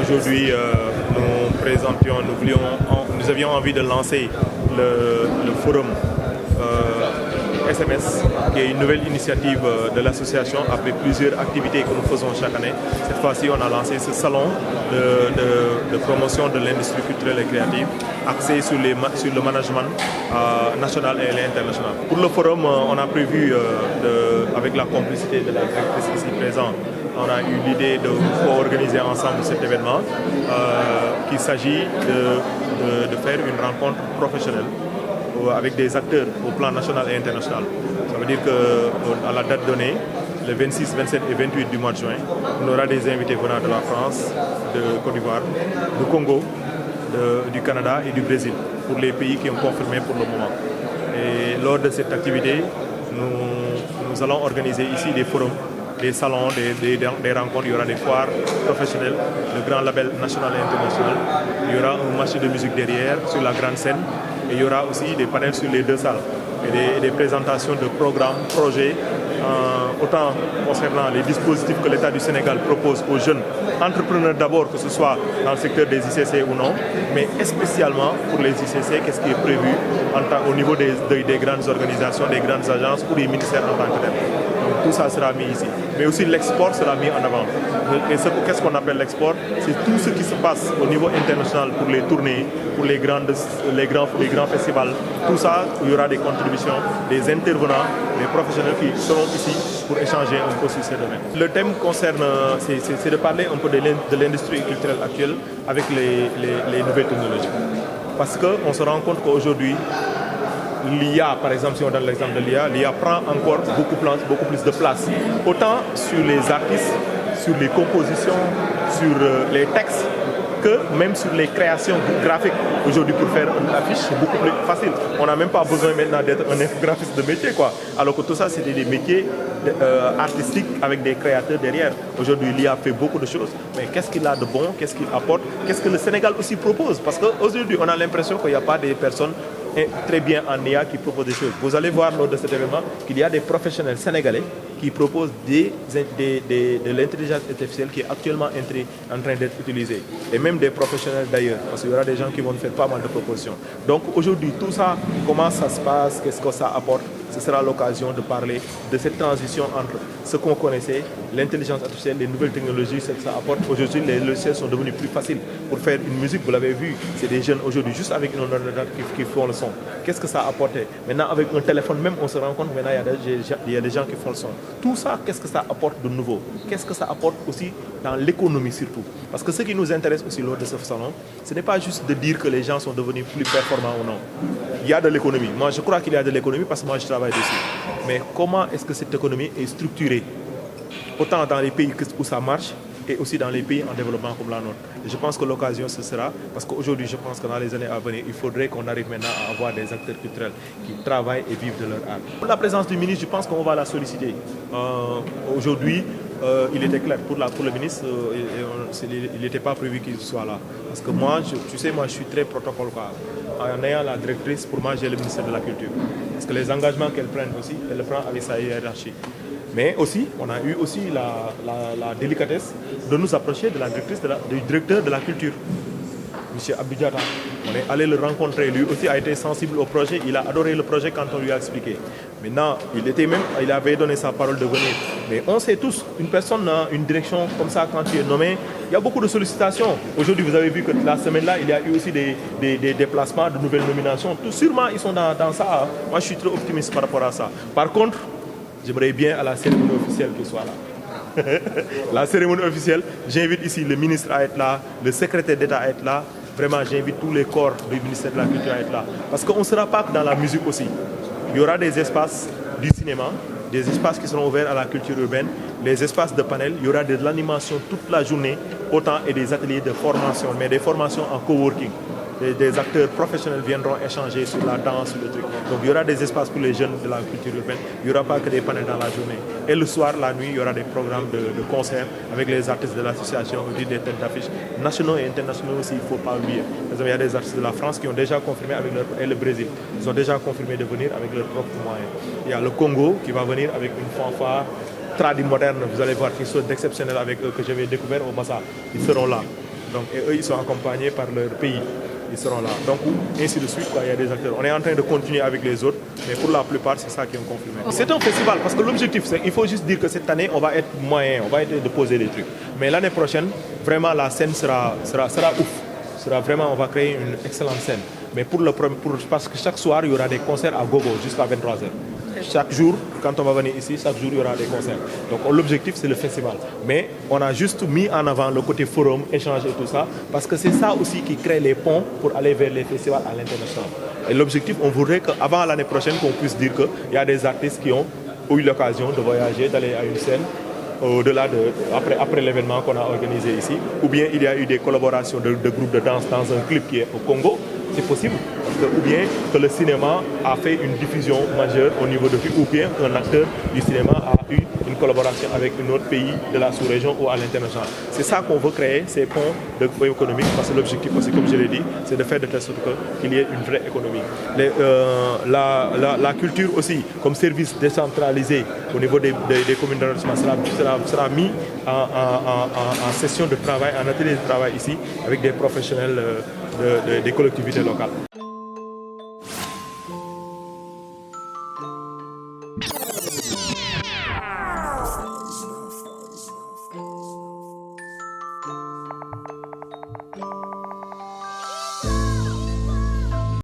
Aujourd'hui, nous avions envie de lancer le forum SMS, qui est une nouvelle initiative de l'association après plusieurs activités que nous faisons chaque année. Cette fois-ci, on a lancé ce salon de promotion de l'industrie culturelle et créative axé sur le management national et international. Pour le forum, on a prévu, avec la complicité de la directrice ici présente, on a eu l'idée de co-organiser ensemble cet événement, qu'il s'agit de faire une rencontre professionnelle avec des acteurs au plan national et international. Ça veut dire qu'à la date donnée, le 26, 27 et 28 du mois de juin, on aura des invités venant de la France, de Côte d'Ivoire, du Congo, du Canada et du Brésil, pour les pays qui ont confirmé pour le moment. Et lors de cette activité, nous allons organiser ici des forums, des salons, des rencontres, il y aura des foires professionnelles, le grand label national et international. Il y aura un match de musique derrière, sur la grande scène. Et il y aura aussi des panels sur les deux salles et des présentations de programmes, projets, autant concernant les dispositifs que l'État du Sénégal propose aux jeunes entrepreneurs d'abord, que ce soit dans le secteur des ICC ou non, mais spécialement pour les ICC, qu'est-ce qui est prévu au niveau des grandes organisations, des grandes agences ou des ministères en tant que tel. Donc tout ça sera mis ici. Mais aussi l'export sera mis en avant. Et qu'est-ce qu'on appelle l'export? C'est tout ce qui se passe au niveau international pour les tournées, pour les grands festivals. Tout ça, il y aura des contributions, des intervenants, des professionnels qui seront ici pour échanger un peu sur ces domaines. Le thème concerne, c'est de parler un peu de l'industrie culturelle actuelle avec les nouvelles technologies. Parce qu'on se rend compte qu'aujourd'hui, l'IA, par exemple, si on donne l'exemple de l'IA prend encore beaucoup plus de place. Autant sur les artistes, sur les compositions, sur les textes, que même sur les créations graphiques. Aujourd'hui, pour faire une affiche, c'est beaucoup plus facile. On n'a même pas besoin maintenant d'être un infographiste de métier, quoi. Alors que tout ça, c'était des métiers artistiques avec des créateurs derrière. Aujourd'hui, l'IA fait beaucoup de choses. Mais qu'est-ce qu'il a de bon? Qu'est-ce qu'il apporte? Qu'est-ce que le Sénégal aussi propose? Parce qu'aujourd'hui, on a l'impression qu'il n'y a pas des personnes très bien en IA qui proposent des choses. Vous allez voir lors de cet événement qu'il y a des professionnels sénégalais qui proposent de l'intelligence artificielle qui est actuellement en train d'être utilisée. Et même des professionnels d'ailleurs, parce qu'il y aura des gens qui vont faire pas mal de propositions. Donc aujourd'hui, tout ça, comment ça se passe, qu'est-ce que ça apporte? Ce sera l'occasion de parler de cette transition entre ce qu'on connaissait, l'intelligence artificielle, les nouvelles technologies, ce que ça apporte. Aujourd'hui, les logiciels sont devenus plus faciles pour faire une musique, vous l'avez vu, c'est des jeunes aujourd'hui, juste avec un ordinateur qui font le son. Qu'est-ce que ça a apporté? Maintenant, avec un téléphone même, on se rend compte, maintenant, il y a des gens qui font le son. Tout ça, qu'est-ce que ça apporte de nouveau? Qu'est-ce que ça apporte aussi dans l'économie surtout? Parce que ce qui nous intéresse aussi lors de ce salon, ce n'est pas juste de dire que les gens sont devenus plus performants ou non. Il y a de l'économie. Moi, je crois qu'il y a de l'économie parce que moi, je travaille dessus. Mais comment est-ce que cette économie est structurée? Autant dans les pays où ça marche et aussi dans les pays en développement comme la nôtre. Et je pense que l'occasion, ce sera, parce qu'aujourd'hui, je pense que dans les années à venir, il faudrait qu'on arrive maintenant à avoir des acteurs culturels qui travaillent et vivent de leur art. Pour la présence du ministre, je pense qu'on va la solliciter. Aujourd'hui, il était clair pour le ministre, il n'était pas prévu qu'il soit là. Parce que moi, tu sais, moi je suis très protocole. En ayant la directrice, pour moi j'ai le ministère de la Culture. Parce que les engagements qu'elle prenne aussi, elle le prend avec sa hiérarchie. Mais aussi, on a eu aussi la délicatesse de nous approcher de la directrice, du directeur de la culture, M. Abdou Diatta. On est allé le rencontrer, lui aussi a été sensible au projet, il a adoré le projet quand on lui a expliqué. Maintenant, il avait donné sa parole de venir. Mais on sait tous, une personne, une direction comme ça, quand tu es nommé, il y a beaucoup de sollicitations. Aujourd'hui, vous avez vu que la semaine-là, il y a eu aussi des déplacements, de nouvelles nominations. Tout sûrement, ils sont dans ça. Moi, je suis très optimiste par rapport à ça. Par contre, j'aimerais bien à la cérémonie officielle qu'il soit là. La cérémonie officielle, j'invite ici le ministre à être là, le secrétaire d'État à être là. Vraiment, j'invite tous les corps du ministère de la Culture à être là. Parce qu'on ne sera pas que dans la musique aussi. Il y aura des espaces du cinéma, des espaces qui seront ouverts à la culture urbaine, les espaces de panel, il y aura de l'animation toute la journée, autant et des ateliers de formation, mais des formations en coworking. Des acteurs professionnels viendront échanger sur la danse, sur le truc. Donc il y aura des espaces pour les jeunes de la culture urbaine. Il n'y aura pas que des panels dans la journée. Et le soir, la nuit, il y aura des programmes de concerts avec les artistes de l'association, des têtes d'affiches nationaux et internationaux aussi, il ne faut pas oublier. Il y a des artistes de la France qui ont déjà confirmé et le Brésil. Ils ont déjà confirmé de venir avec leurs propres moyens. Il y a le Congo qui va venir avec une fanfare tradie moderne. Vous allez voir quelque chose d'exceptionnel avec eux que j'avais découvert au Massa. Ils seront là. Donc, et eux, ils sont accompagnés par leur pays. Ils seront là. Donc, ainsi de suite, il y a des acteurs. On est en train de continuer avec les autres, mais pour la plupart, c'est ça qui est confirmé. C'est un festival, parce que l'objectif, c'est il faut juste dire que cette année, on va être moyen, on va être de poser des trucs. Mais l'année prochaine, vraiment, la scène sera ouf. Vraiment, on va créer une excellente scène. Mais parce que chaque soir, il y aura des concerts à gogo jusqu'à 23h. Chaque jour, quand on va venir ici, chaque jour, il y aura des concerts. Donc l'objectif, c'est le festival. Mais on a juste mis en avant le côté forum, échange et tout ça, parce que c'est ça aussi qui crée les ponts pour aller vers les festivals à l'international. Et l'objectif, on voudrait qu'avant l'année prochaine, qu'on puisse dire qu'il y a des artistes qui ont eu l'occasion de voyager, d'aller à une scène, au-delà après l'événement qu'on a organisé ici, ou bien il y a eu des collaborations de groupes de danse dans un clip qui est au Congo, c'est possible. Ou bien que le cinéma a fait une diffusion majeure au niveau de ou bien qu'un acteur du cinéma a eu une collaboration avec un autre pays de la sous-région ou à l'international. C'est ça qu'on veut créer, ces ponts économiques, parce que l'objectif aussi, comme je l'ai dit, c'est de faire de telle sorte qu'il y ait une vraie économie. La culture aussi, comme service décentralisé au niveau des communes d'arrondissement, sera mis en session de travail, en atelier de travail ici, avec des professionnels des collectivités locales.